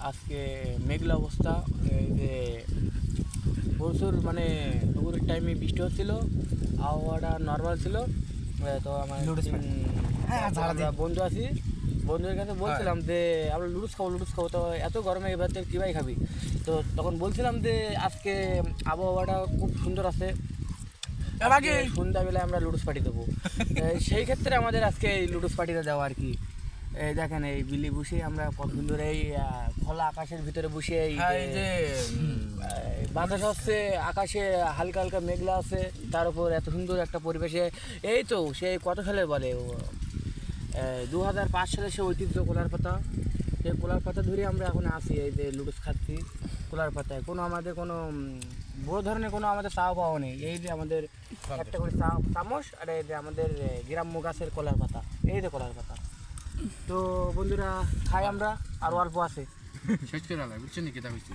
আজকে মেঘলা অবস্থা, এই যে প্রচুর মানে দুপুরের টাইমে বৃষ্টি হচ্ছিল, আবহাওয়াটা নর্মাল ছিল। তো আমার আমরা বন্ধু আছি, বন্ধুদের কাছে বলছিলাম যে আমরা লুডুস খাবো, তো এত গরমে এবার তো কী ভাই খাবি। তো তখন বলছিলাম যে আজকে আবহাওয়াটা খুব সুন্দর আছে, সন্ধ্যাবেলায় আমরা লুডুস পার্টি দেবো। সেই ক্ষেত্রে আমাদের আজকে এই লুডুস পার্টিটা দেওয়া আর কি। এই দেখেন এই বিলি বসে আমরা কত সুন্দর এই খোলা আকাশের ভিতরে বসে এই যে বাতাস হচ্ছে, আকাশে হালকা হালকা মেঘলা আছে, তার উপর এত সুন্দর একটা পরিবেশে। এই তো সেই কত সালে বলে 2005 সালে সে ঐতিহ্য কোলার পাতা, সেই কোলার পাতা ধরে আমরা এখন আসি, এই যে লুডুস খাচ্ছি কোলার পাতায়। কোনো আমাদের কোনো বড় ধরনের কোনো আমাদের চাওয়া পাওয়া নেই। এই যে আমাদের একটা করে চামচ, আর এই যে আমাদের গ্রাম্য গাছের কলার পাতা, এই যে কলার পাতা। তো বন্ধুরা খাই আমরা, আরও অল্প আছে। শেষ করে আলাই বুঝছেন নাকি?